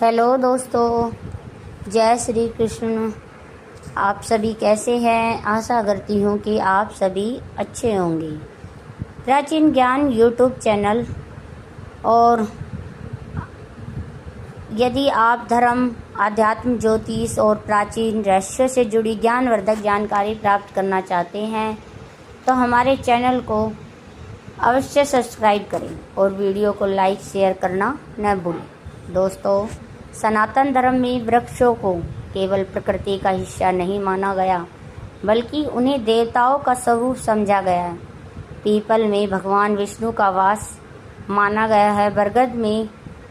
Hello दोस्तों, जय श्री कृष्ण। आप सभी कैसे हैं? आशा करती हूँ कि आप सभी अच्छे होंगे। प्राचीन ज्ञान यूट्यूब चैनल, और यदि आप धर्म, आध्यात्म, ज्योतिष और प्राचीन रहस्यों से जुड़ी ज्ञानवर्धक जानकारी प्राप्त करना चाहते हैं तो हमारे चैनल को अवश्य सब्सक्राइब करें और वीडियो को लाइक शेयर करना न भूलें। दोस्तों, सनातन धर्म में वृक्षों को केवल प्रकृति का हिस्सा नहीं माना गया, बल्कि उन्हें देवताओं का स्वरूप समझा गया है। पीपल में भगवान विष्णु का वास माना गया है, बरगद में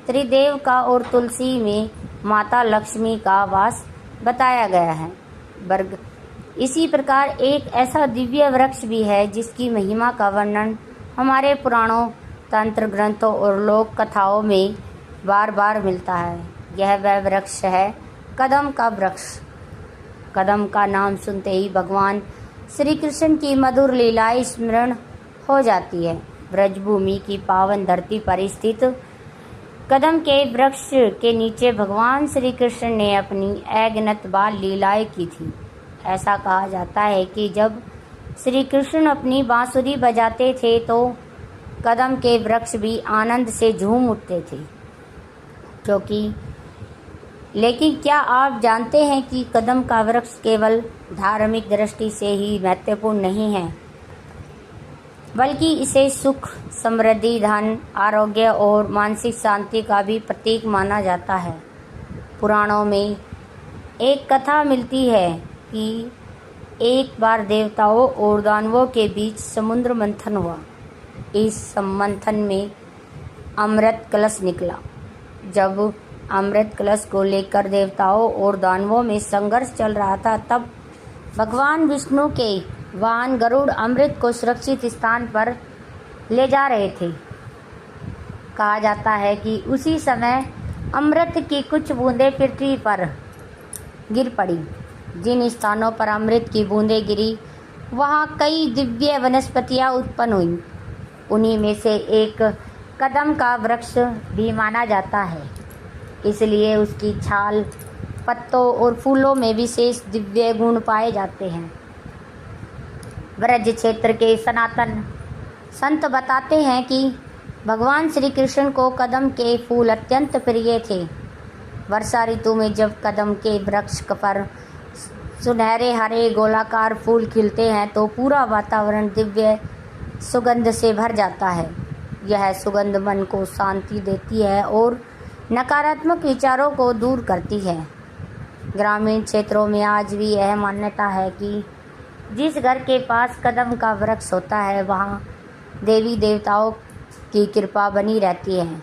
त्रिदेव का और तुलसी में माता लक्ष्मी का वास बताया गया है। इसी प्रकार एक ऐसा दिव्य वृक्ष भी है जिसकी महिमा का वर्णन हमारे पुराणों, तंत्र ग्रंथों और लोक कथाओं में बार बार मिलता है। यह वह वृक्ष है, कदम का वृक्ष। कदम का नाम सुनते ही भगवान श्री कृष्ण की मधुर लीलाएं स्मरण हो जाती है। ब्रजभूमि की पावन धरती पर स्थित कदम के वृक्ष के नीचे भगवान श्री कृष्ण ने अपनी अगणित बाल लीलाएं की थी। ऐसा कहा जाता है कि जब श्री कृष्ण अपनी बांसुरी बजाते थे तो कदम के वृक्ष भी आनंद से झूम उठते थे। लेकिन क्या आप जानते हैं कि कदम का वृक्ष केवल धार्मिक दृष्टि से ही महत्वपूर्ण नहीं है, बल्कि इसे सुख, समृद्धि, धन, आरोग्य और मानसिक शांति का भी प्रतीक माना जाता है। पुराणों में एक कथा मिलती है कि एक बार देवताओं और दानवों के बीच समुद्र मंथन हुआ। इस मंथन में अमृत कलश निकला। जब अमृत कलश को लेकर देवताओं और दानवों में संघर्ष चल रहा था, तब भगवान विष्णु के वाहन गरुड़ अमृत को सुरक्षित स्थान पर ले जा रहे थे। कहा जाता है कि उसी समय अमृत की कुछ बूंदें पृथ्वी पर गिर पड़ी। जिन स्थानों पर अमृत की बूंदें गिरी, वहाँ कई दिव्य वनस्पतियाँ उत्पन्न हुईं। उन्हीं में से एक कदम का वृक्ष भी माना जाता है। इसलिए उसकी छाल, पत्तों और फूलों में विशेष दिव्य गुण पाए जाते हैं। ब्रज क्षेत्र के सनातन संत बताते हैं कि भगवान श्री कृष्ण को कदम के फूल अत्यंत प्रिय थे। वर्षा ऋतु में जब कदम के वृक्ष पर सुनहरे हरे गोलाकार फूल खिलते हैं तो पूरा वातावरण दिव्य सुगंध से भर जाता है। यह सुगंध मन को शांति देती है और नकारात्मक विचारों को दूर करती है। ग्रामीण क्षेत्रों में आज भी यह मान्यता है कि जिस घर के पास कदम का वृक्ष होता है, वहाँ देवी देवताओं की कृपा बनी रहती है।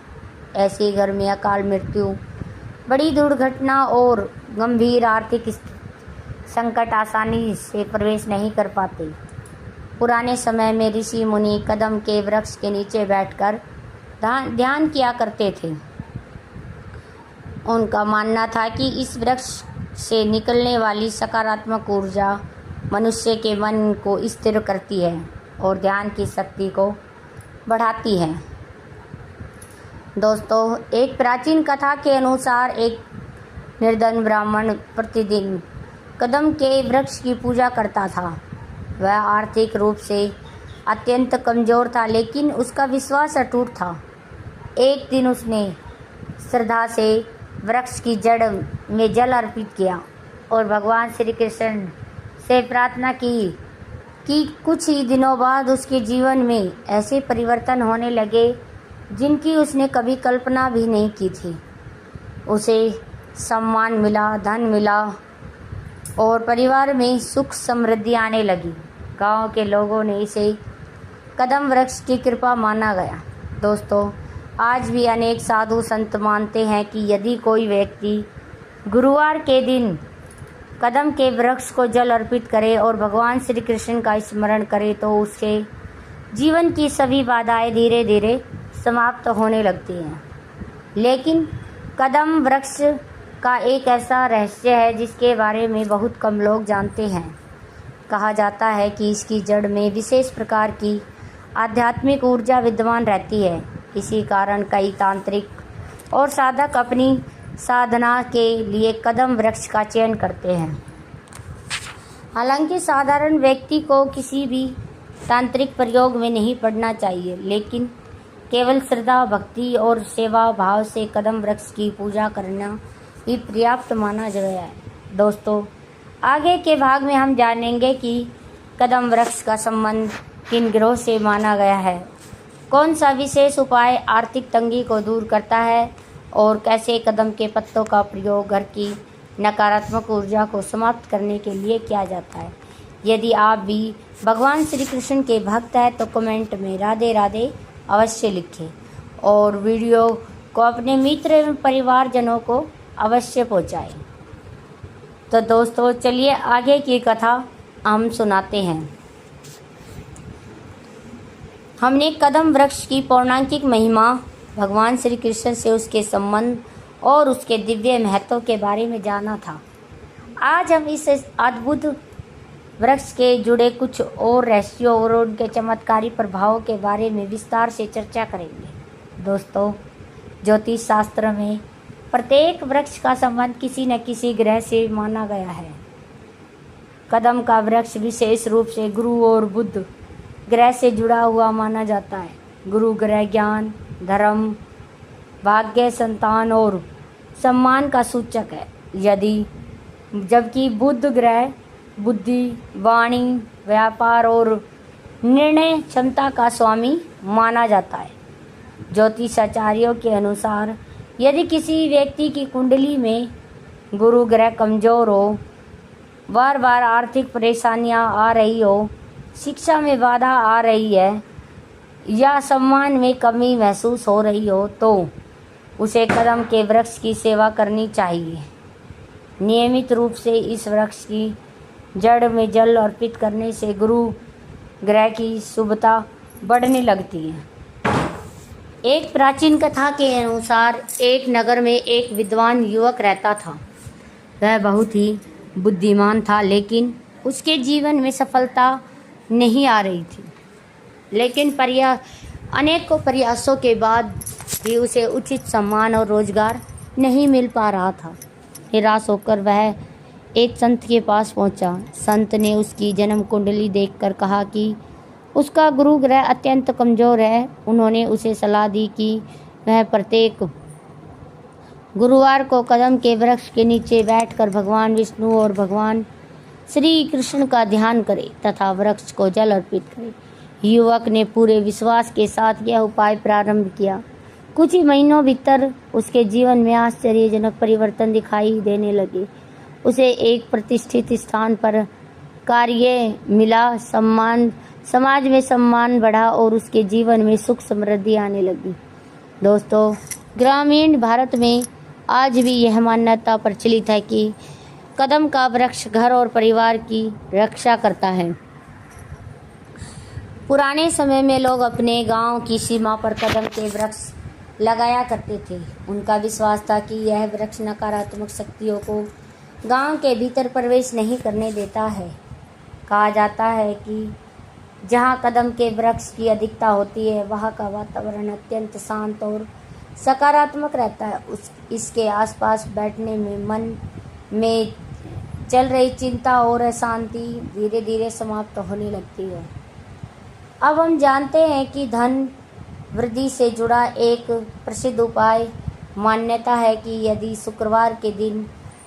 ऐसे घर में अकाल मृत्यु, बड़ी दुर्घटना और गंभीर आर्थिक संकट आसानी से प्रवेश नहीं कर पाते। पुराने समय में ऋषि मुनि कदम के वृक्ष के नीचे बैठकर ध्यान किया करते थे। उनका मानना था कि इस वृक्ष से निकलने वाली सकारात्मक ऊर्जा मनुष्य के मन को स्थिर करती है और ध्यान की शक्ति को बढ़ाती है। दोस्तों, एक प्राचीन कथा के अनुसार एक निर्धन ब्राह्मण प्रतिदिन कदम के वृक्ष की पूजा करता था। वह आर्थिक रूप से अत्यंत कमज़ोर था, लेकिन उसका विश्वास अटूट था। एक दिन उसने श्रद्धा से वृक्ष की जड़ में जल अर्पित किया और भगवान श्री कृष्ण से प्रार्थना की कि कुछ ही दिनों बाद उसके जीवन में ऐसे परिवर्तन होने लगे जिनकी उसने कभी कल्पना भी नहीं की थी। उसे सम्मान मिला, धन मिला और परिवार में सुख समृद्धि आने लगी। गांव के लोगों ने इसे कदम वृक्ष की कृपा माना गया। दोस्तों, आज भी अनेक साधु संत मानते हैं कि यदि कोई व्यक्ति गुरुवार के दिन कदम के वृक्ष को जल अर्पित करे और भगवान श्री कृष्ण का स्मरण करे तो उसके जीवन की सभी बाधाएं धीरे धीरे समाप्त होने लगती हैं। लेकिन कदम वृक्ष का एक ऐसा रहस्य है जिसके बारे में बहुत कम लोग जानते हैं। कहा जाता है कि इसकी जड़ में विशेष प्रकार की आध्यात्मिक ऊर्जा विद्यमान रहती है। इसी कारण कई तांत्रिक और साधक अपनी साधना के लिए कदम वृक्ष का चयन करते हैं। हालांकि साधारण व्यक्ति को किसी भी तांत्रिक प्रयोग में नहीं पड़ना चाहिए, लेकिन केवल श्रद्धा, भक्ति और सेवा भाव से कदम वृक्ष की पूजा करना ही पर्याप्त माना गया है। दोस्तों, आगे के भाग में हम जानेंगे कि कदम वृक्ष का संबंध किन ग्रहों से माना गया है, कौन सा विशेष उपाय आर्थिक तंगी को दूर करता है और कैसे कदम के पत्तों का प्रयोग घर की नकारात्मक ऊर्जा को समाप्त करने के लिए किया जाता है। यदि आप भी भगवान श्री कृष्ण के भक्त हैं तो कमेंट में राधे राधे अवश्य लिखें और वीडियो को अपने मित्र एवं परिवारजनों को अवश्य पहुंचाएं। तो दोस्तों, चलिए आगे की कथा हम सुनाते हैं। हमने कदम वृक्ष की पौराणिक महिमा, भगवान श्री कृष्ण से उसके संबंध और उसके दिव्य महत्व के बारे में जाना था। आज हम इस अद्भुत वृक्ष के जुड़े कुछ और रहस्यों और उनके चमत्कारी प्रभावों के बारे में विस्तार से चर्चा करेंगे। दोस्तों, ज्योतिष शास्त्र में प्रत्येक वृक्ष का संबंध किसी न किसी ग्रह से माना गया है। कदम का वृक्ष विशेष रूप से गुरु और बुध ग्रह से जुड़ा हुआ माना जाता है। गुरु ग्रह ज्ञान, धर्म, भाग्य, संतान और सम्मान का सूचक है, जबकि बुध ग्रह बुद्धि, वाणी, व्यापार और निर्णय क्षमता का स्वामी माना जाता है। ज्योतिषाचार्यों के अनुसार यदि किसी व्यक्ति की कुंडली में गुरु ग्रह कमजोर हो, बार बार आर्थिक परेशानियां आ रही हो, शिक्षा में बाधा आ रही है या सम्मान में कमी महसूस हो रही हो, तो उसे कदम के वृक्ष की सेवा करनी चाहिए। नियमित रूप से इस वृक्ष की जड़ में जल अर्पित करने से गुरु ग्रह की शुभता बढ़ने लगती है। एक प्राचीन कथा के अनुसार एक नगर में एक विद्वान युवक रहता था। वह बहुत ही बुद्धिमान था, लेकिन उसके जीवन में सफलता नहीं आ रही थी। लेकिन अनेकों प्रयासों के बाद भी उसे उचित सम्मान और रोजगार नहीं मिल पा रहा था। निराश होकर वह एक संत के पास पहुंचा। संत ने उसकी जन्म कुंडली देखकर कहा कि उसका गुरु ग्रह अत्यंत कमजोर है। उन्होंने उसे सलाह दी कि वह प्रत्येक गुरुवार को कदम के वृक्ष के नीचे बैठकर भगवान विष्णु और भगवान श्री कृष्ण का ध्यान करे तथा वृक्ष को जल अर्पित करे। युवक ने पूरे विश्वास के साथ यह उपाय प्रारंभ किया। कुछ ही महीनों भीतर उसके जीवन में आश्चर्यजनक परिवर्तन दिखाई देने लगे। उसे एक प्रतिष्ठित स्थान पर कार्य मिला, समाज में सम्मान बढ़ा और उसके जीवन में सुख समृद्धि आने लगी। दोस्तों, ग्रामीण भारत में आज भी यह मान्यता प्रचलित है कि कदम का वृक्ष घर और परिवार की रक्षा करता है। पुराने समय में लोग अपने गांव की सीमा पर कदम के वृक्ष लगाया करते थे। उनका विश्वास था कि यह वृक्ष नकारात्मक शक्तियों को गांव के भीतर प्रवेश नहीं करने देता है। कहा जाता है कि जहां कदम के वृक्ष की अधिकता होती है, वहां का वातावरण अत्यंत शांत और सकारात्मक रहता है। इसके आसपास बैठने में मन में चल रही चिंता और अशांति धीरे धीरे समाप्त होने लगती है। अब हम जानते हैं कि धन वृद्धि से जुड़ा एक प्रसिद्ध उपाय मान्यता है कि यदि शुक्रवार के दिन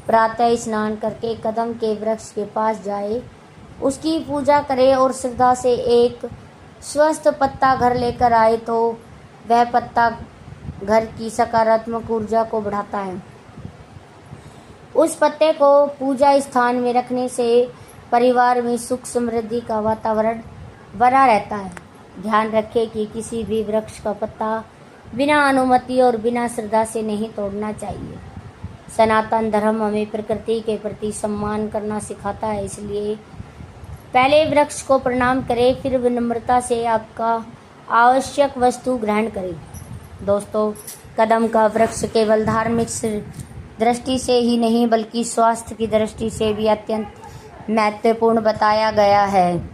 प्रातः स्नान करके कदम के वृक्ष के पास जाए, उसकी पूजा करे और श्रद्धा से एक स्वस्थ पत्ता घर लेकर आए, तो वह पत्ता घर की सकारात्मक ऊर्जा को बढ़ाता है। उस पत्ते को पूजा स्थान में रखने से परिवार में सुख समृद्धि का वातावरण बना रहता है। ध्यान रखें कि किसी भी वृक्ष का पत्ता बिना अनुमति और बिना श्रद्धा से नहीं तोड़ना चाहिए। सनातन धर्म हमें प्रकृति के प्रति सम्मान करना सिखाता है, इसलिए पहले वृक्ष को प्रणाम करें, फिर विनम्रता से आपका आवश्यक वस्तु ग्रहण करें। दोस्तों, कदम का वृक्ष केवल धार्मिक दृष्टि से ही नहीं बल्कि स्वास्थ्य की दृष्टि से भी अत्यंत महत्वपूर्ण बताया गया है।